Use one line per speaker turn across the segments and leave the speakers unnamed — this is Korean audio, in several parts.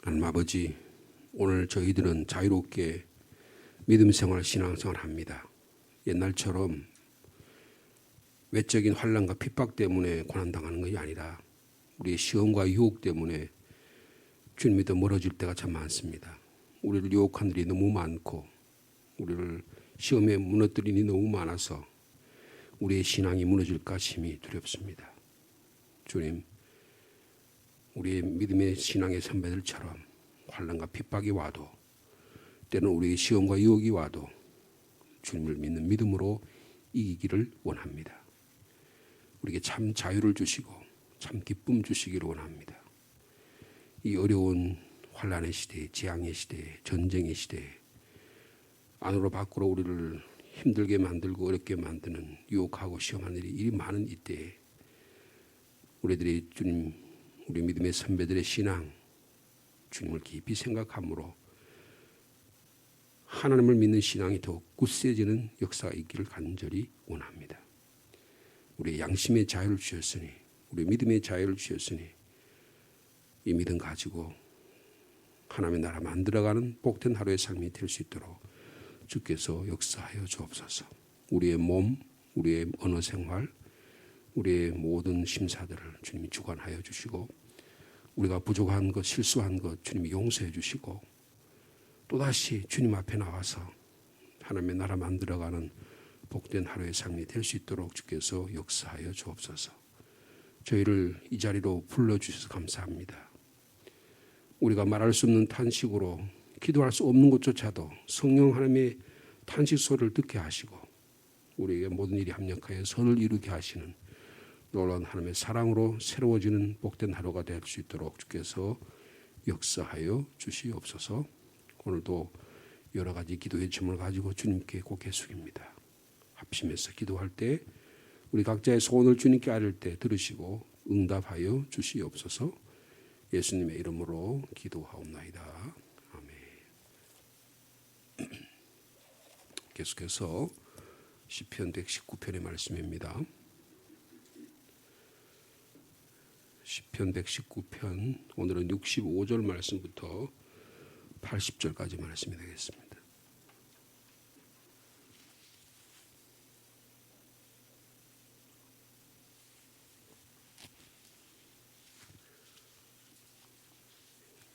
하나님 아버지, 오늘 저희들은 자유롭게 믿음 생활, 신앙생활 합니다. 옛날처럼 외적인 환난과 핍박 때문에 고난당하는 것이 아니라 우리의 시험과 유혹 때문에 주님에서 멀어질 때가 참 많습니다. 우리를 유혹한 일이 너무 많고 우리를 시험에 무너뜨린 일이 너무 많아서 우리의 신앙이 무너질까 심히 두렵습니다. 주님, 우리의 믿음의 신앙의 선배들처럼 환난과 핍박이 와도 때는 우리의 시험과 유혹이 와도 주님을 믿는 믿음으로 이기기를 원합니다. 우리에게 참 자유를 주시고 참 기쁨 주시기를 원합니다. 이 어려운 환난의 시대에, 재앙의 시대에, 전쟁의 시대에 안으로 밖으로 우리를 힘들게 만들고 어렵게 만드는 유혹하고 시험하는 일이 많은 이때에 우리들의 주님, 우리 믿음의 선배들의 신앙, 주님을 깊이 생각함으로 하나님을 믿는 신앙이 더욱 굳세지는 역사가 있기를 간절히 원합니다. 우리 양심의 자유를 주셨으니, 우리 믿음의 자유를 주셨으니 이 믿음 가지고 하나님의 나라 만들어가는 복된 하루의 삶이 될 수 있도록 주께서 역사하여 주옵소서. 우리의 몸, 우리의 언어 생활, 우리의 모든 심사들을 주님이 주관하여 주시고 우리가 부족한 것, 실수한 것 주님이 용서해 주시고 또다시 주님 앞에 나와서 하나님의 나라 만들어가는 복된 하루의 삶이 될 수 있도록 주께서 역사하여 주옵소서. 저희를 이 자리로 불러주셔서 감사합니다. 우리가 말할 수 없는 탄식으로 기도할 수 없는 것조차도 성령 하나님의 탄식 소리를 듣게 하시고 우리에게 모든 일이 합력하여 선을 이루게 하시는 놀라운 하나님의 사랑으로 새로워지는 복된 하루가 될 수 있도록 주께서 역사하여 주시옵소서. 오늘도 여러 가지 기도의 질문을 가지고 주님께 고개 숙입니다. 합심해서 기도할 때 우리 각자의 소원을 주님께 아뢰을 때 들으시고 응답하여 주시옵소서. 예수님의 이름으로 기도하옵나이다. 아멘. 계속해서 시편 119편의 말씀입니다. 시편 119편 오늘은 65절 말씀부터 80절까지 말씀이 되겠습니다.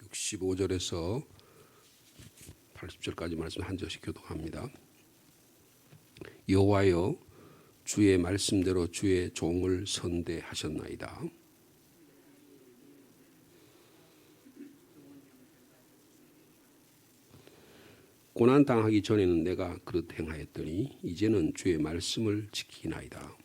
(65절에서) 80절까지 말씀 한 절씩 교독합니다. 여호와여, 주의 말씀대로 주의 종을 선대하셨나이다. 고난 당하기 전에는 내가 그릇 행하였더니 이제는 주의 말씀을 지키나이다.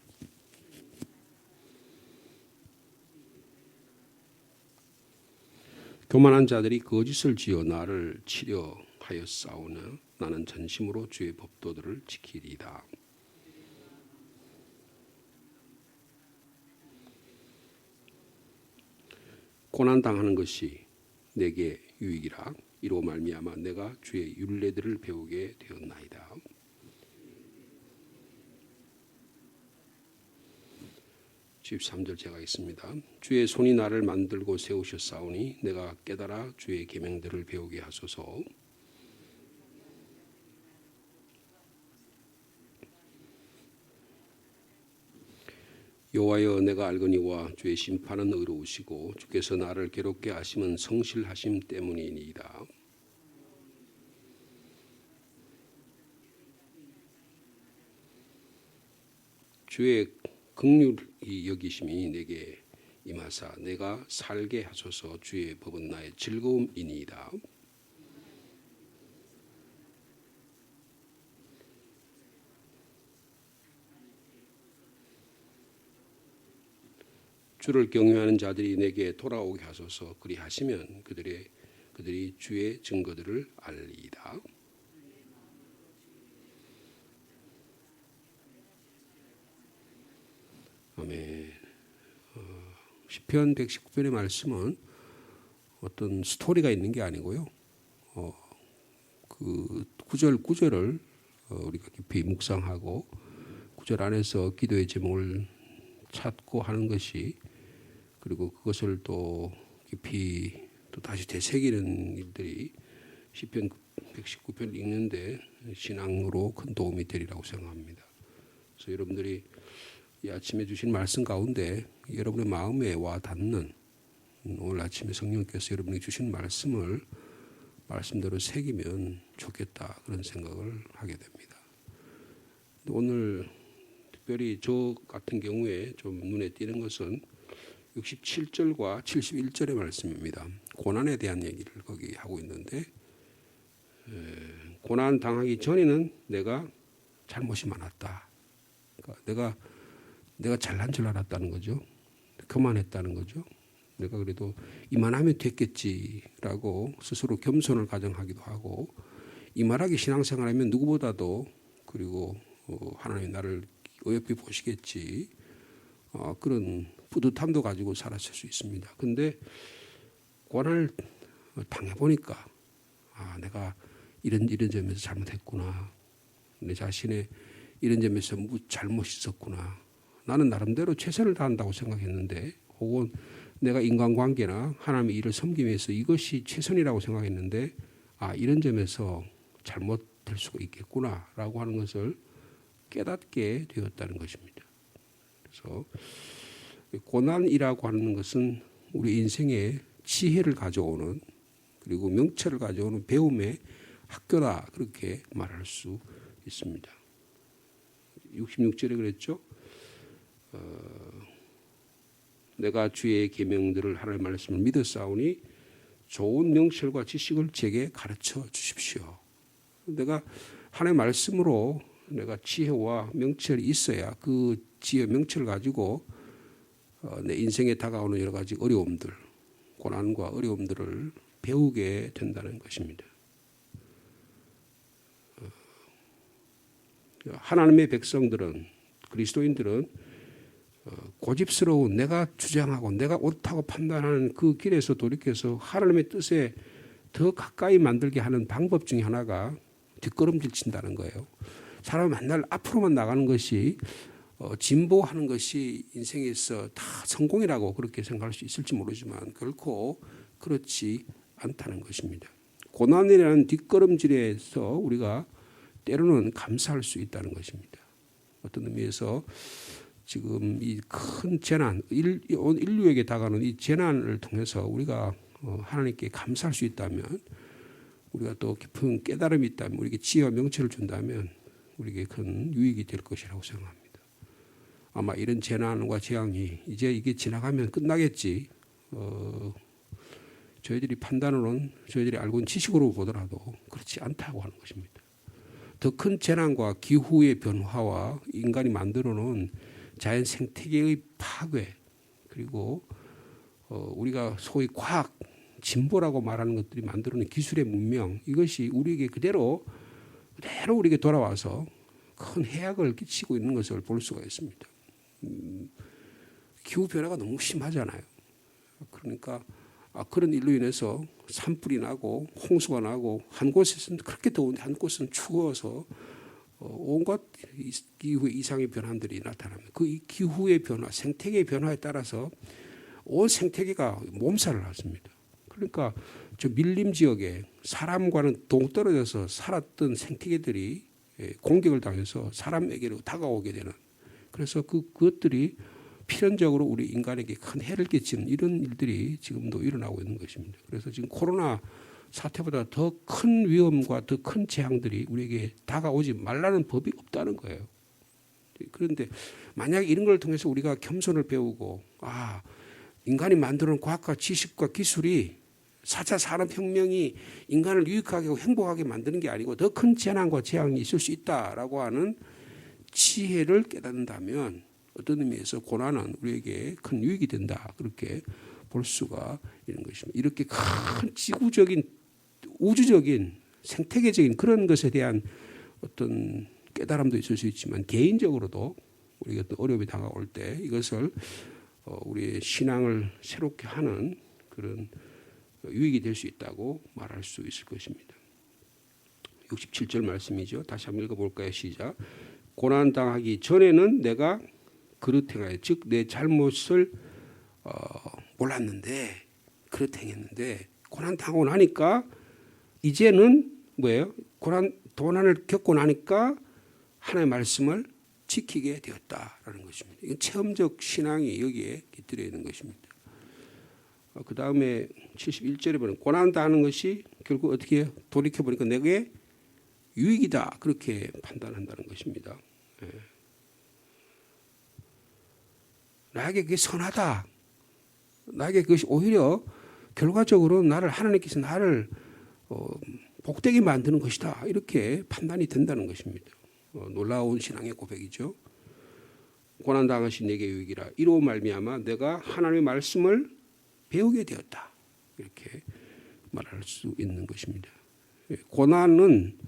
교만한 자들이 거짓을 지어 나를 치려 하였사오나 나는 전심으로 주의 법도들을 지키리이다. 고난 당하는 것이 내게 유익이라. 이로 말미암아 내가 주의 율례들을 배우게 되었나이다. (13절) 제가 있습니다. 주의 손이 나를 만들고 세우셨사오니 내가 깨달아 주의 계명들을 배우게 하소서. 여호와여, 내가 알거니와 주의 심판은 의로우시고 주께서 나를 괴롭게 하심은 성실하심 때문이니이다. 주의 긍휼히 여기심이 내게 임하사 내가 살게 하소서. 주의 법은 나의 즐거움이니이다. 주를 경외하는 자들이 내게 돌아오게 하소서. 그리하시면 그들이 주의 증거들을 알리이다. 아멘. 시편 119편의 말씀은 어떤 스토리가 있는 게 아니고요. 그 구절을 우리가 깊이 묵상하고 구절 안에서 기도의 제목을 찾고 하는 것이, 그리고 그것을 또 깊이 또 다시 되새기는 일들이 시편 119편을 읽는데 신앙으로 큰 도움이 되리라고 생각합니다. 그래서 여러분들이 이 아침에 주신 말씀 가운데 여러분의 마음에 와 닿는 오늘 아침에 성령께서 여러분이 주신 말씀을 말씀대로 새기면 좋겠다 그런 생각을 하게 됩니다. 오늘 특별히 저 같은 경우에 좀 눈에 띄는 것은 67절과 71절의 말씀입니다. 고난에 대한 얘기를 거기 하고 있는데 고난 당하기 전에는 내가 잘못이 많았다. 그러니까 내가 잘난 줄 알았다는 거죠. 그만했다는 거죠. 내가 그래도 이만하면 됐겠지라고 스스로 겸손을 가정하기도 하고 이만하게 신앙생활하면 누구보다도 그리고 하나님 나를 어여삐 보시겠지 그런 뿌듯함도 가지고 살았을 수 있습니다. 근데 고난을 당해보니까 내가 이런 점에서 잘못했구나. 내 자신의 이런 점에서 잘못이 있었구나. 나는 나름대로 최선을 다한다고 생각했는데 혹은 내가 인간관계나 하나님의 일을 섬기기 위해서 이것이 최선이라고 생각했는데 이런 점에서 잘못될 수가 있겠구나라고 하는 것을 깨닫게 되었다는 것입니다. 그래서 고난이라고 하는 것은 우리 인생에 지혜를 가져오는 그리고 명철을 가져오는 배움의 학교다 그렇게 말할 수 있습니다. 66절에 그랬죠. 내가 주의 계명들을 하나님의 말씀을 믿었사오니 좋은 명철과 지식을 제게 가르쳐 주십시오. 내가 하나님의 말씀으로 내가 지혜와 명철이 있어야 그 지혜 명철을 가지고 내 인생에 다가오는 여러 가지 어려움들, 고난과 어려움들을 배우게 된다는 것입니다. 하나님의 백성들은 그리스도인들은 고집스러운 내가 주장하고 내가 옳다고 판단하는 그 길에서 돌이켜서 하나님의 뜻에 더 가까이 만들게 하는 방법 중에 하나가 뒷걸음질 친다는 거예요. 사람은 맨날 앞으로만 나가는 것이 진보하는 것이 인생에서 다 성공이라고 그렇게 생각할 수 있을지 모르지만 결코 그렇지 않다는 것입니다. 고난이라는 뒷걸음질에서 우리가 때로는 감사할 수 있다는 것입니다. 어떤 의미에서 지금 이 큰 재난, 인류에게 다가오는 이 재난을 통해서 우리가 하나님께 감사할 수 있다면 우리가 또 깊은 깨달음이 있다면 우리에게 지혜와 명철을 준다면 우리에게 큰 유익이 될 것이라고 생각합니다. 아마 이런 재난과 재앙이 이제 이게 지나가면 끝나겠지. 저희들이 판단으로는 저희들이 알고 있는 지식으로 보더라도 그렇지 않다고 하는 것입니다. 더 큰 재난과 기후의 변화와 인간이 만들어놓은 자연 생태계의 파괴 그리고 우리가 소위 과학 진보라고 말하는 것들이 만들어낸 기술의 문명 이것이 우리에게 그대로 우리에게 돌아와서 큰 해악을 끼치고 있는 것을 볼 수가 있습니다. 기후 변화가 너무 심하잖아요. 그러니까 그런 일로 인해서 산불이 나고 홍수가 나고 한 곳에서는 그렇게 더운데 한 곳은 추워서 온갖 기후의 이상의 변화들이 나타납니다. 그 기후의 변화, 생태계의 변화에 따라서 온 생태계가 몸살을 앓습니다. 그러니까 저 밀림 지역에 사람과는 동떨어져서 살았던 생태계들이 공격을 당해서 사람에게로 다가오게 되는 그래서 그것들이 필연적으로 우리 인간에게 큰 해를 끼치는 이런 일들이 지금도 일어나고 있는 것입니다. 그래서 지금 코로나 사태보다 더 큰 위험과 더 큰 재앙들이 우리에게 다가오지 말라는 법이 없다는 거예요. 그런데 만약에 이런 걸 통해서 우리가 겸손을 배우고 인간이 만드는 과학과 지식과 기술이 4차 산업혁명이 인간을 유익하게 하고 행복하게 만드는 게 아니고 더 큰 재난과 재앙이 있을 수 있다라고 하는 지혜를 깨닫는다면 어떤 의미에서 고난은 우리에게 큰 유익이 된다. 그렇게 볼 수가 있는 것입니다. 이렇게 큰 지구적인 우주적인 생태계적인 그런 것에 대한 어떤 깨달음도 있을 수 있지만 개인적으로도 우리가 또 어려움이 다가올 때 이것을 우리의 신앙을 새롭게 하는 그런 유익이 될 수 있다고 말할 수 있을 것입니다. 67절 말씀이죠. 다시 한번 읽어볼까요? 시작. 고난당하기 전에는 내가 그릇 행하여 즉 내 잘못을 몰랐는데 그릇 행했는데 고난 당하고 나니까 이제는 뭐예요? 고난을 겪고 나니까 하나님의 말씀을 지키게 되었다라는 것입니다. 이건 체험적 신앙이 여기에 깃들여 있는 것입니다. 그 다음에 71절에 보면 고난 당하는 것이 결국 어떻게 해요? 돌이켜보니까 내게 유익이다 그렇게 판단한다는 것입니다. 나에게 그게 선하다. 나에게 그것이 오히려 결과적으로 하나님께서 나를 복되게 만드는 것이다. 이렇게 판단이 된다는 것입니다. 놀라운 신앙의 고백이죠. 고난당하신 내게 유익이라. 이로 말미암아 내가 하나님의 말씀을 배우게 되었다. 이렇게 말할 수 있는 것입니다. 고난은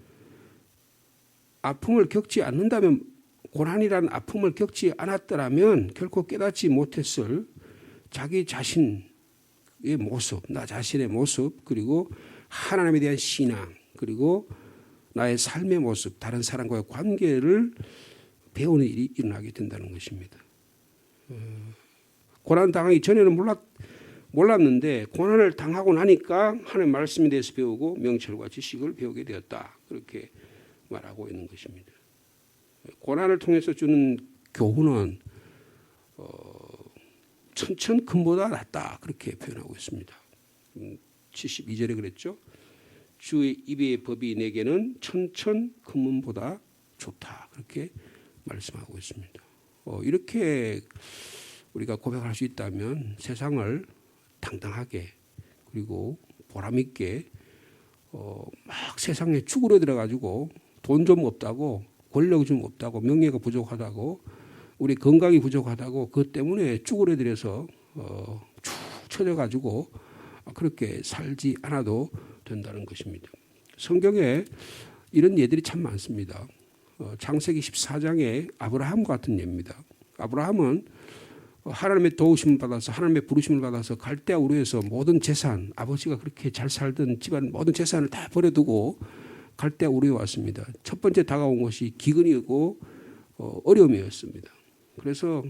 아픔을 겪지 않는다면 고난이라는 아픔을 겪지 않았더라면 결코 깨닫지 못했을 자기 자신의 모습, 나 자신의 모습, 그리고 하나님에 대한 신앙, 그리고 나의 삶의 모습, 다른 사람과의 관계를 배우는 일이 일어나게 된다는 것입니다. 고난 당하기 전에는 몰랐는데 고난을 당하고 나니까 하나님의 말씀에 대해서 배우고 명철과 지식을 배우게 되었다. 그렇게 말하고 있는 것입니다. 고난을 통해서 주는 교훈은 천천 금보다 낫다 그렇게 표현하고 있습니다. 72절에 그랬죠. 주의 입의 법이 내게는 천천 금문보다 좋다 그렇게 말씀하고 있습니다. 이렇게 우리가 고백할 수 있다면 세상을 당당하게 그리고 보람 있게 막 세상에 쭈그러들어 가지고 돈 좀 없다고 권력 좀 없다고 명예가 부족하다고 우리 건강이 부족하다고 그것 때문에 쭈그러들어서 축 처져 가지고 그렇게 살지 않아도 된다는 것입니다. 성경에 이런 예들이 참 많습니다. 창세기 14장에 아브라함 같은 예입니다. 아브라함은 하나님의 도우심을 받아서 하나님의 부르심을 받아서 갈대아 우르에서 모든 재산 아버지가 그렇게 잘 살던 집안 모든 재산을 다 버려두고 갈대아 우르에 왔습니다. 첫 번째 다가온 것이 기근이었고 어려움이었습니다. 그래서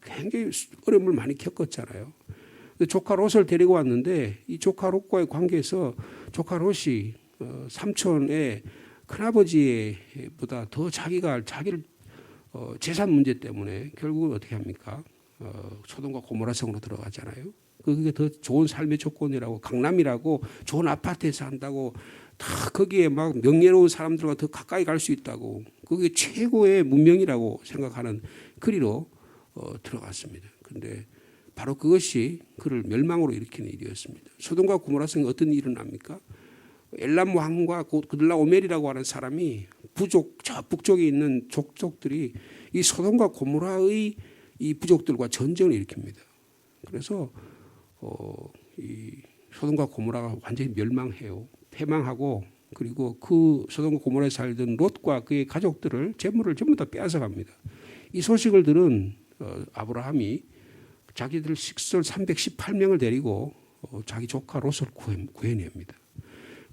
굉장히 어려움을 많이 겪었잖아요. 조카 롯을 데리고 왔는데 이 조카 롯과의 관계에서 조카 롯이 삼촌의 큰아버지보다 더 자기를 재산 문제 때문에 결국은 어떻게 합니까? 소돔과 고모라성으로 들어가잖아요. 그게 더 좋은 삶의 조건이라고 강남이라고 좋은 아파트에 산다고 다 거기에 막 명예로운 사람들과 더 가까이 갈 수 있다고 그게 최고의 문명이라고 생각하는 그리로 들어갔습니다. 그런데 바로 그것이 그를 멸망으로 일으키는 일이었습니다. 소돔과 고모라성에 어떤 일이 일어납니까? 엘람 왕과 그들라오멜이라고 하는 사람이 저 북쪽에 있는 족속들이 이 소돔과 고모라의 이 부족들과 전쟁을 일으킵니다. 그래서 이 소돔과 고모라가 완전히 멸망해요. 패망하고 그리고 그 소돔과 고모라에 살던 롯과 그의 가족들을 재물을 전부 다 빼앗아갑니다. 이 소식을 들은 아브라함이 자기들 식솔 318명을 데리고 자기 조카 롯을 구해냅니다.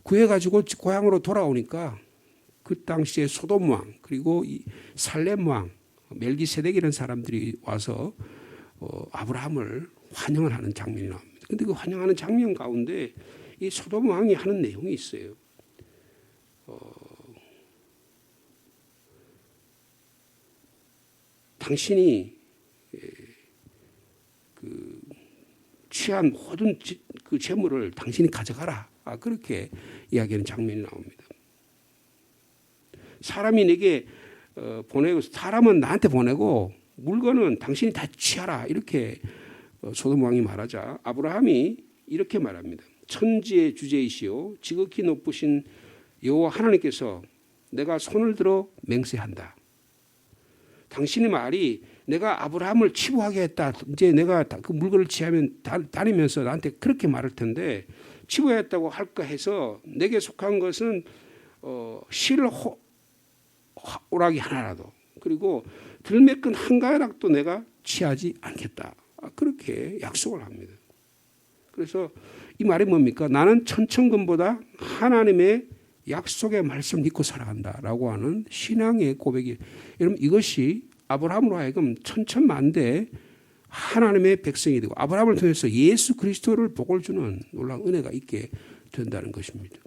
구해가지고 고향으로 돌아오니까 그 당시에 소돔 왕 그리고 이 살렘 왕 멜기세덱이라는 사람들이 와서 아브라함을 환영을 하는 장면이 나옵니다. 그런데 그 환영하는 장면 가운데 이 소돔 왕이 하는 내용이 있어요. 당신이 그 취한 모든 그 재물을 당신이 가져가라. 그렇게 이야기하는 장면이 나옵니다. 사람이 내게 보내고 사람은 나한테 보내고 물건은 당신이 다 취하라. 이렇게 소돔 왕이 말하자 아브라함이 이렇게 말합니다. 천지의 주제이시오 지극히 높으신 여호와 하나님께서 내가 손을 들어 맹세한다. 당신의 말이 내가 아브라함을 치부하게 했다. 이제 내가 그 물건을 취하면 다니면서 나한테 그렇게 말할 텐데 치부했다고 할까 해서 내게 속한 것은 실호락이 하나라도 그리고 들매끈 한 가락도 내가 취하지 않겠다. 그렇게 약속을 합니다. 그래서 이 말이 뭡니까? 나는 천천금보다 하나님의 약속의 말씀을 믿고 살아간다라고 하는 신앙의 고백이 여러분 이것이 아브라함으로 하여금 천천만대 하나님의 백성이 되고 아브라함을 통해서 예수 그리스도를 복을 주는 놀라운 은혜가 있게 된다는 것입니다.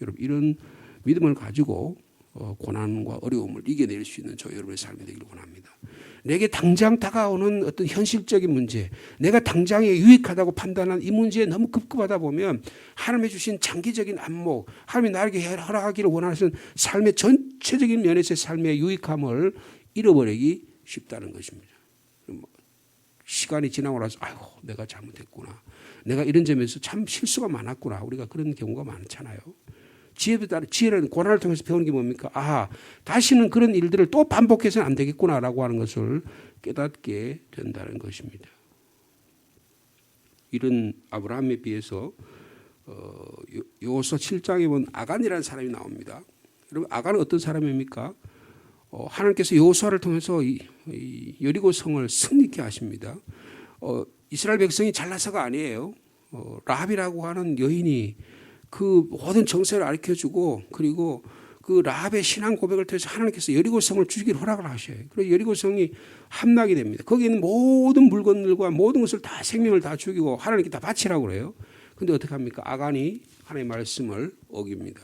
여러분 이런 믿음을 가지고 고난과 어려움을 이겨낼 수 있는 저 여러분의 삶이 되기를 원합니다. 내게 당장 다가오는 어떤 현실적인 문제, 내가 당장에 유익하다고 판단한 이 문제에 너무 급급하다 보면 하나님이 주신 장기적인 안목, 하나님이 나에게 허락하기를 원하는 삶의 전체적인 면에서의 삶의 유익함을 잃어버리기 쉽다는 것입니다. 시간이 지나고 나서 아이고 내가 잘못했구나. 내가 이런 점에서 참 실수가 많았구나. 우리가 그런 경우가 많잖아요. 지혜는 고난을 통해서 배우는 게 뭡니까? 아, 다시는 그런 일들을 또 반복해서는 안 되겠구나라고 하는 것을 깨닫게 된다는 것입니다. 이런 아브라함에 비해서 여호수아 7장에 보면 아간이라는 사람이 나옵니다. 여러분 아간은 어떤 사람입니까? 하나님께서 여호수아를 통해서 이 여리고 성을 승리케 하십니다. 이스라엘 백성이 잘나서가 아니에요. 라합이라고 하는 여인이 그 모든 정세를 알려주고 그리고 그 라합의 신앙 고백을 통해서 하나님께서 여리고 성을 주기를 허락을 하셔요. 그래서 여리고 성이 함락이 됩니다. 거기에 있는 모든 물건들과 모든 것을 다 생명을 다 죽이고 하나님께 다 바치라고 그래요. 그런데 어떻게 합니까? 아간이 하나님의 말씀을 어깁니다.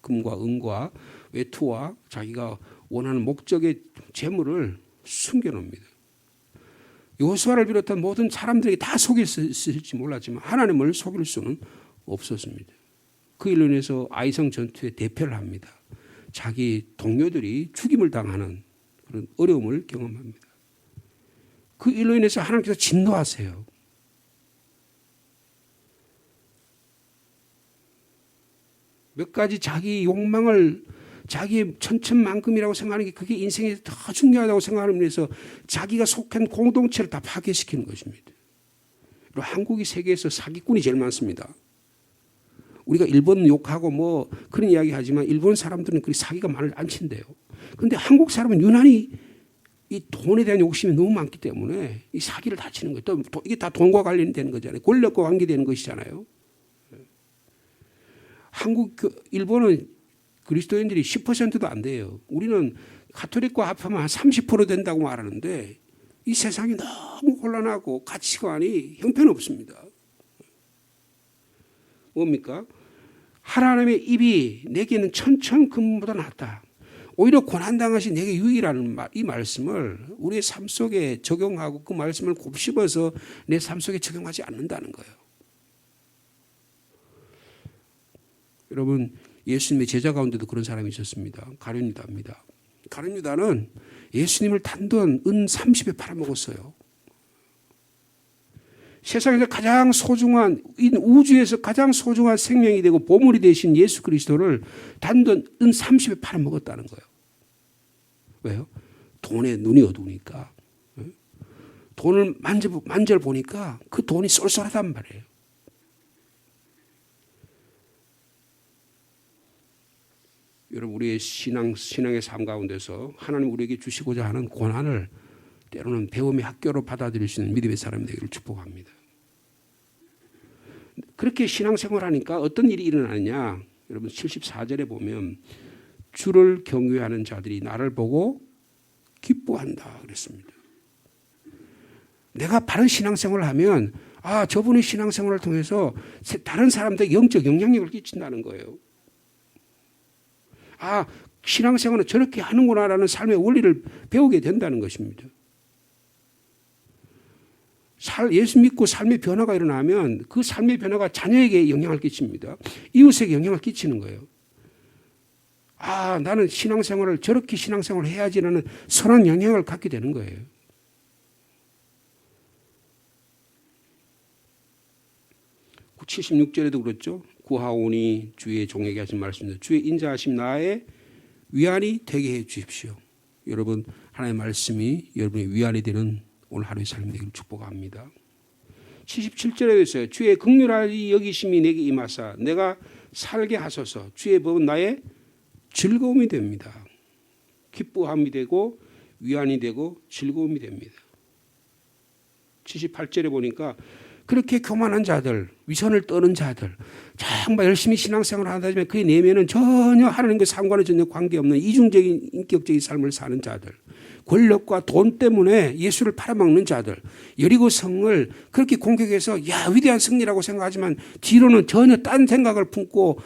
금과 은과 외투와 자기가 원하는 목적의 재물을 숨겨놓습니다. 여호수아를 비롯한 모든 사람들에게 다 속였을지 몰랐지만 하나님을 속일 수는 없었습니다. 그 일로 인해서 아이성 전투에 대패를 합니다. 자기 동료들이 죽임을 당하는 그런 어려움을 경험합니다. 그 일로 인해서 하나님께서 진노하세요. 몇 가지 자기 욕망을 자기의 천천만금이라고 생각하는 게 그게 인생에 더 중요하다고 생각하는 면에서 자기가 속한 공동체를 다 파괴시키는 것입니다. 그리고 한국이 세계에서 사기꾼이 제일 많습니다. 우리가 일본 욕하고 뭐 그런 이야기 하지만 일본 사람들은 그 사기가 많이 안 친대요. 그런데 한국 사람은 유난히 이 돈에 대한 욕심이 너무 많기 때문에 이 사기를 다 치는 거예요. 또 이게 다 돈과 관련되는 거잖아요. 권력과 관계되는 것이잖아요. 일본은 그리스도인들이 10%도 안 돼요. 우리는 가톨릭과 합하면 한 30% 된다고 말하는데 이 세상이 너무 혼란하고 가치관이 형편없습니다. 뭡니까? 하나님의 입이 내게는 천천금보다 낫다. 오히려 고난당하신 내게 유익이라는 이 말씀을 우리의 삶 속에 적용하고 그 말씀을 곱씹어서 내 삶 속에 적용하지 않는다는 거예요. 여러분 예수님의 제자 가운데도 그런 사람이 있었습니다. 가룟 유다입니다. 가룟 유다는 예수님을 단돈 은 30에 팔아먹었어요. 세상에서 가장 소중한 우주에서 가장 소중한 생명이 되고 보물이 되신 예수 그리스도를 단돈 은 30에 팔아먹었다는 거예요. 왜요? 돈에 눈이 어두우니까. 돈을 만져 보니까 그 돈이 쏠쏠하단 말이에요. 여러분 우리의 신앙의 삶 가운데서 하나님 우리에게 주시고자 하는 고난을 때로는 배움의 학교로 받아들일 수 있는 믿음의 사람이 되기를 축복합니다. 그렇게 신앙생활하니까 어떤 일이 일어나느냐. 여러분 74절에 보면 주를 경외하는 자들이 나를 보고 기뻐한다 그랬습니다. 내가 바른 신앙생활을 하면 저분의 신앙생활을 통해서 다른 사람들에게 영적 영향력을 끼친다는 거예요. 신앙생활은 저렇게 하는구나라는 삶의 원리를 배우게 된다는 것입니다. 예수 믿고 삶의 변화가 일어나면 그 삶의 변화가 자녀에게 영향을 끼칩니다. 이웃에게 영향을 끼치는 거예요. 나는 신앙생활을 저렇게 신앙생활을 해야지라는 선한 영향을 갖게 되는 거예요. 그 76절에도 그렇죠. 구하오니 주의 종에게 하신 말씀입니다. 주의 인자하심 나의 위안이 되게 해 주십시오. 여러분 하나님의 말씀이 여러분의 위안이 되는 오늘 하루의 삶이 되기를 축복합니다. 77절에 있어요. 주의 긍휼하리 여기심이 내게 임하사 내가 살게 하소서. 주의 법은 나의 즐거움이 됩니다. 기뻐함이 되고 위안이 되고 즐거움이 됩니다. 78절에 보니까 그렇게 교만한 자들, 위선을 떠는 자들, 정말 열심히 신앙생활을 하다지만 그의 내면은 전혀 하나님과 상관은 전혀 관계없는 이중적인 인격적인 삶을 사는 자들, 권력과 돈 때문에 예수를 팔아먹는 자들, 여리고 성을 그렇게 공격해서 야 위대한 승리라고 생각하지만 뒤로는 전혀 딴 생각을 품고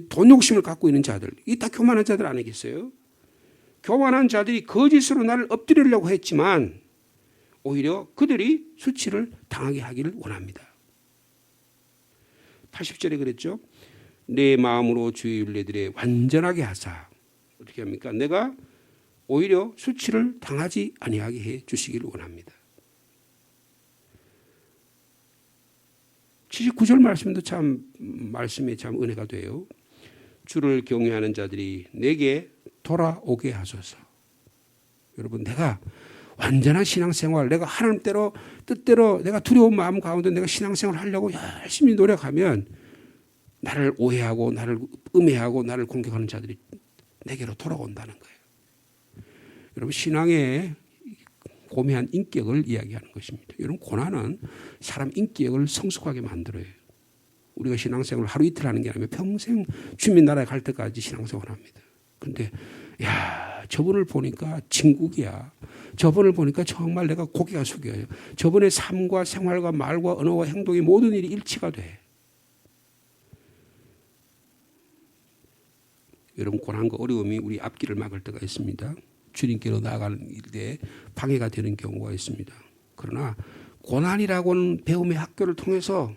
돈 욕심을 갖고 있는 자들, 이 다 교만한 자들 아니겠어요? 교만한 자들이 거짓으로 나를 엎드리려고 했지만 오히려 그들이 수치를 당하게 하기를 원합니다. 80절에 그랬죠. 내 마음으로 주의 율례들에 완전하게 하사, 어떻게 합니까? 내가 오히려 수치를 당하지 아니하게 해 주시기를 원합니다. 79절 말씀도 참 말씀에 참 은혜가 돼요. 주를 경외하는 자들이 내게 돌아오게 하소서. 여러분, 내가 완전한 신앙생활, 내가 하나님대로 뜻대로 내가 두려운 마음 가운데 내가 신앙생활을 하려고 열심히 노력하면 나를 오해하고 나를 음해하고 나를 공격하는 자들이 내게로 돌아온다는 거예요. 여러분, 신앙의 고매한 인격을 이야기하는 것입니다. 여러분, 고난은 사람 인격을 성숙하게 만들어요. 우리가 신앙생활을 하루 이틀 하는 게 아니라 평생 주님 나라에 갈 때까지 신앙생활을 합니다. 그런데 야, 저분을 보니까 진국이야. 저분을 보니까 정말 내가 고개가 숙여요. 저분의 삶과 생활과 말과 언어와 행동이 모든 일이 일치가 돼. 여러분, 고난과 어려움이 우리 앞길을 막을 때가 있습니다. 주님께로 나아가는 일에 방해가 되는 경우가 있습니다. 그러나 고난이라고는 배움의 학교를 통해서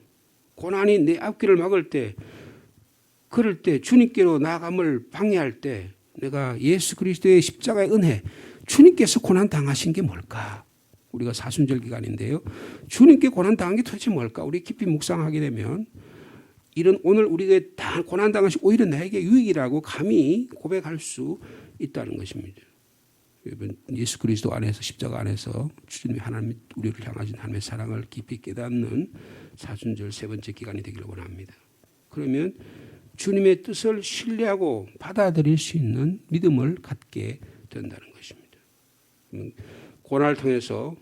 고난이 내 앞길을 막을 때, 그럴 때 주님께로 나아감을 방해할 때 내가 예수 그리스도의 십자가의 은혜, 주님께서 고난 당하신 게 뭘까? 우리가 사순절 기간인데요. 주님께 고난 당한 게 도대체 뭘까? 우리 깊이 묵상하게 되면 이런 오늘 우리가 고난 당하신 오히려 나에게 유익이라고 감히 고백할 수 있다는 것입니다. 예수 그리스도 안에서 십자가 안에서 주님이 하나님 우리를 향하신 하나님의 사랑을 깊이 깨닫는 사순절 세 번째 기간이 되기를 원합니다. 그러면 주님의 뜻을 신뢰하고 받아들일 수 있는 믿음을 갖게 된다는 것입니다. 고난을 통해서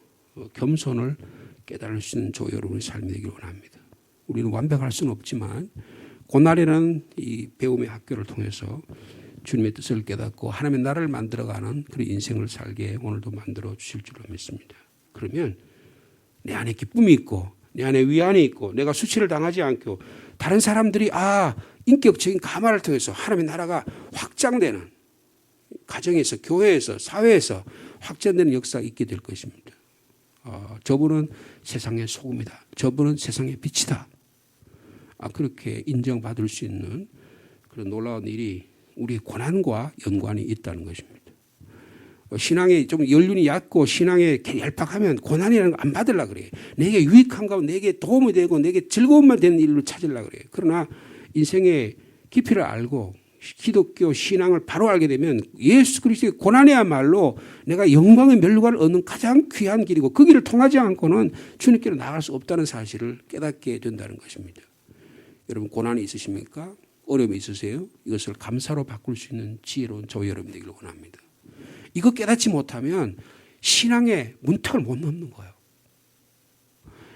겸손을 깨달을 수 있는 저 여러분의 삶이 되기를 원합니다. 우리는 완벽할 수는 없지만 고난이라는 이 배움의 학교를 통해서 주님의 뜻을 깨닫고 하나님의 나라를 만들어가는 그런 인생을 살게 오늘도 만들어 주실 줄로 믿습니다. 그러면 내 안에 기쁨이 있고 내 안에 위안이 있고 내가 수치를 당하지 않고 다른 사람들이 인격적인 감화를 통해서 하나님의 나라가 확장되는 가정에서 교회에서 사회에서 확장되는 역사가 있게 될 것입니다. 저분은 세상의 소금이다. 저분은 세상의 빛이다. 그렇게 인정받을 수 있는 그런 놀라운 일이 우리의 고난과 연관이 있다는 것입니다. 신앙에 좀 연륜이 얕고 신앙에 얄팍하면 고난이라는 거 안 받으려고 그래요. 내게 유익한 거, 내게 도움이 되고 내게 즐거움만 되는 일로 찾으려고 그래요. 그러나 인생의 깊이를 알고 기독교 신앙을 바로 알게 되면 예수 그리스도의 고난이야말로 내가 영광의 멸류관을 얻는 가장 귀한 길이고 그 길을 통하지 않고는 주님께로 나갈 수 없다는 사실을 깨닫게 된다는 것입니다. 여러분, 고난이 있으십니까? 어려움이 있으세요? 이것을 감사로 바꿀 수 있는 지혜로운 저와 여러분 되기를 원합니다. 이거 깨닫지 못하면 신앙의 문턱을 못 넘는 거예요.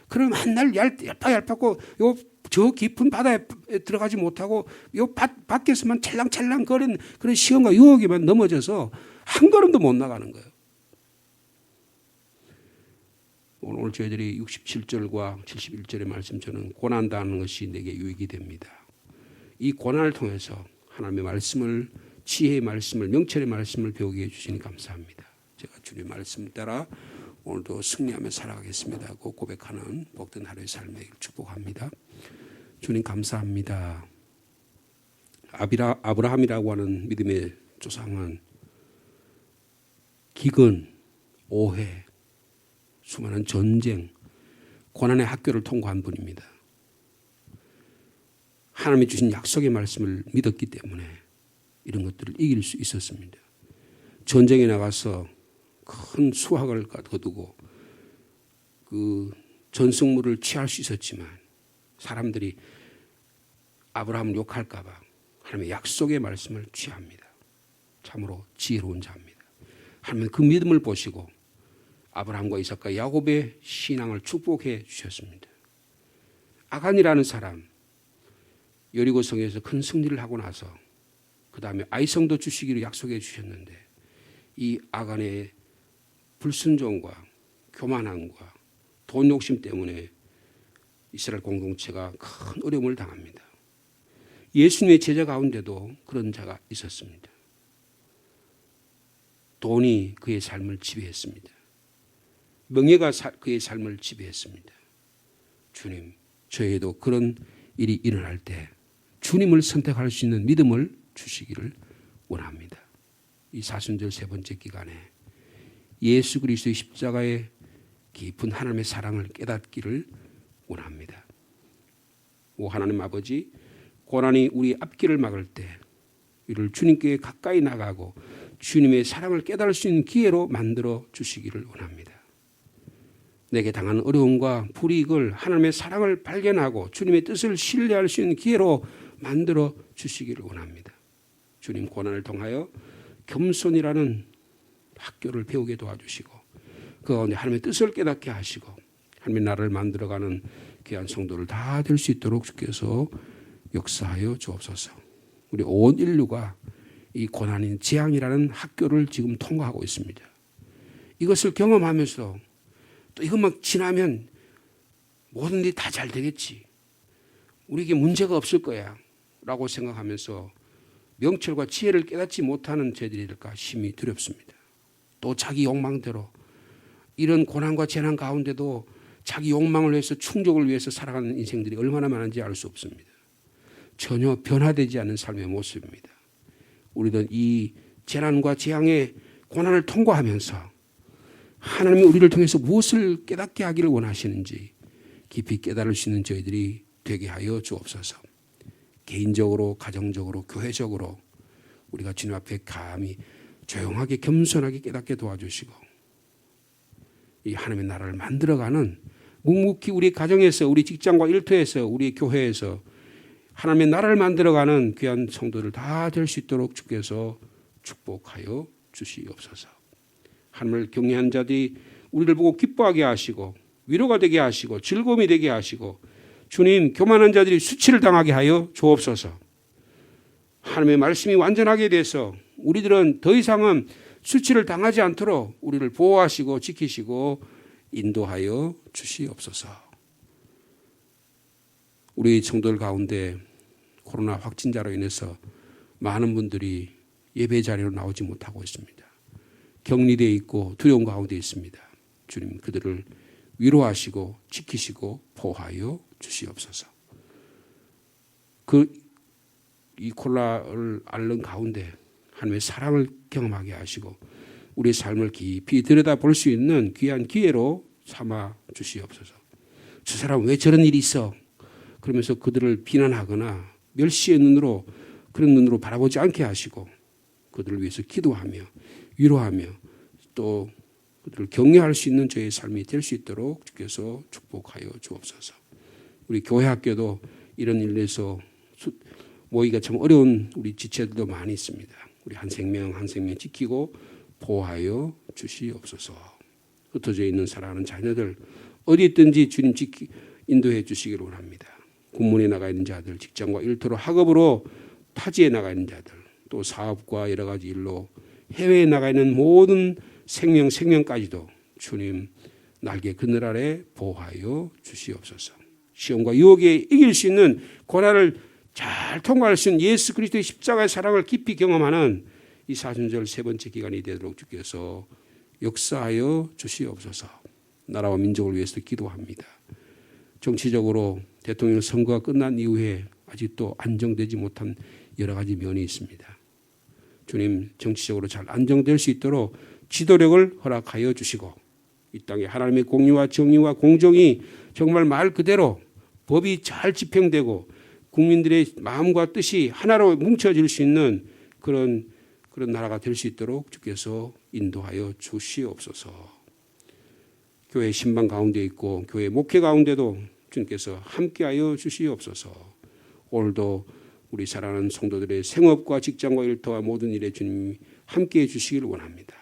그럼 한날 얄팍고 저 깊은 바다에 들어가지 못하고 요 밖에서만 찰랑찰랑 거리는 그런 시험과 유혹에만 넘어져서 한 걸음도 못 나가는 거예요. 오늘 저희들이 67절과 71절의 말씀, 저는 고난당하는 것이 내게 유익이 됩니다. 이 고난을 통해서 하나님의 말씀을, 지혜의 말씀을, 명철의 말씀을 배우게 해주시니 감사합니다. 제가 주님의 말씀 따라 오늘도 승리하며 살아가겠습니다 하고 고백하는 복된 하루의 삶을 축복합니다. 주님 감사합니다. 아브라함이라고 하는 믿음의 조상은 기근, 오해, 수많은 전쟁, 고난의 학교를 통과한 분입니다. 하나님이 주신 약속의 말씀을 믿었기 때문에 이런 것들을 이길 수 있었습니다. 전쟁에 나가서 큰 수확을 거두고 그 전승물을 취할 수 있었지만 사람들이 아브라함을 욕할까 봐 하나님의 약속의 말씀을 취합니다. 참으로 지혜로운 자입니다. 하나님은 그 믿음을 보시고 아브라함과 이삭과 야곱의 신앙을 축복해 주셨습니다. 아간이라는 사람, 여리고성에서 큰 승리를 하고 나서 그 다음에 아이성도 주시기로 약속해 주셨는데 이 아간의 불순종과 교만함과 돈 욕심 때문에 이스라엘 공동체가 큰 어려움을 당합니다. 예수님의 제자 가운데도 그런 자가 있었습니다. 돈이 그의 삶을 지배했습니다. 명예가 그의 삶을 지배했습니다. 주님, 저에도 그런 일이 일어날 때 주님을 선택할 수 있는 믿음을 주시기를 원합니다. 이 사순절 세 번째 기간에 예수 그리스도의 십자가의 깊은 하나님의 사랑을 깨닫기를 원합니다. 오 하나님 아버지, 고난이 우리 앞길을 막을 때 이를 주님께 가까이 나가고 주님의 사랑을 깨달을 수 있는 기회로 만들어 주시기를 원합니다. 내게 당한 어려움과 불이익을 하나님의 사랑을 발견하고 주님의 뜻을 신뢰할 수 있는 기회로 만들어 주시기를 원합니다. 주님, 고난을 통하여 겸손이라는 학교를 배우게 도와주시고 그 가운데 하나님의 뜻을 깨닫게 하시고 하나님의 나라를 만들어가는 귀한 성도를 다 될 수 있도록 주께서 역사하여 주옵소서. 우리 온 인류가 이 고난인 재앙이라는 학교를 지금 통과하고 있습니다. 이것을 경험하면서 또 이것만 지나면 모든 일이 다 잘 되겠지, 우리에게 문제가 없을 거야 라고 생각하면서 명철과 지혜를 깨닫지 못하는 저희들이 될까 심히 두렵습니다. 또 자기 욕망대로 이런 고난과 재난 가운데도 자기 욕망을 위해서 충족을 위해서 살아가는 인생들이 얼마나 많은지 알 수 없습니다. 전혀 변화되지 않는 삶의 모습입니다. 우리는 이 재난과 재앙의 고난을 통과하면서 하나님이 우리를 통해서 무엇을 깨닫게 하기를 원하시는지 깊이 깨달을 수 있는 저희들이 되게 하여 주옵소서. 개인적으로, 가정적으로, 교회적으로 우리가 주님 앞에 감히 조용하게 겸손하게 깨닫게 도와주시고 이 하나님의 나라를 만들어가는 묵묵히 우리 가정에서, 우리 직장과 일터에서, 우리 교회에서 하나님의 나라를 만들어가는 귀한 성도들 다 될 수 있도록 주께서 축복하여 주시옵소서. 하나님을 경외한 자들이 우리를 보고 기뻐하게 하시고 위로가 되게 하시고 즐거움이 되게 하시고 주님, 교만한 자들이 수치를 당하게 하여 주옵소서. 하나님의 말씀이 완전하게 돼서 우리들은 더 이상은 수치를 당하지 않도록 우리를 보호하시고 지키시고 인도하여 주시옵소서. 우리 성도들 가운데 코로나 확진자로 인해서 많은 분들이 예배 자리로 나오지 못하고 있습니다. 격리되어 있고 두려움 가운데 있습니다. 주님, 그들을 위로하시고 지키시고 보호하여 주시옵소서. 이 코로나를 앓는 가운데 하나님의 사랑을 경험하게 하시고 우리의 삶을 깊이 들여다볼 수 있는 귀한 기회로 삼아 주시옵소서. 저 사람 왜 저런 일이 있어? 그러면서 그들을 비난하거나 멸시의 눈으로, 그런 눈으로 바라보지 않게 하시고 그들을 위해서 기도하며 위로하며 또 그들을 격려할 수 있는 저의 삶이 될 수 있도록 주께서 축복하여 주옵소서. 우리 교회 학교도 이런 일에서 모이기가 참 어려운 우리 지체들도 많이 있습니다. 우리 한 생명 한 생명 지키고 보호하여 주시옵소서. 흩어져 있는 사랑하는 자녀들 어디 있든지 주님 인도해 주시기를 원합니다. 군문에 나가 있는 자들, 직장과 일터로 학업으로 타지에 나가 있는 자들, 또 사업과 여러 가지 일로 해외에 나가 있는 모든 생명까지도 주님 날개 그늘 아래 보호하여 주시옵소서. 시험과 유혹에 이길 수 있는 고난을 잘 통과할 수 있는 예수 그리스도의 십자가의 사랑을 깊이 경험하는 이 사순절 세 번째 기간이 되도록 주께서 역사하여 주시옵소서. 나라와 민족을 위해서 기도합니다. 정치적으로 대통령 선거가 끝난 이후에 아직도 안정되지 못한 여러 가지 면이 있습니다. 주님, 정치적으로 잘 안정될 수 있도록 지도력을 허락하여 주시고 이 땅에 하나님의 공의와 정의와 공정이 정말 말 그대로 법이 잘 집행되고 국민들의 마음과 뜻이 하나로 뭉쳐질 수 있는 그런 나라가 될 수 있도록 주께서 인도하여 주시옵소서. 교회 신방 가운데 있고 교회 목회 가운데도 주님께서 함께하여 주시옵소서. 오늘도 우리 사랑하는 성도들의 생업과 직장과 일터와 모든 일에 주님이 함께해 주시기를 원합니다.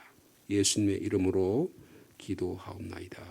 예수님의 이름으로 기도하옵나이다.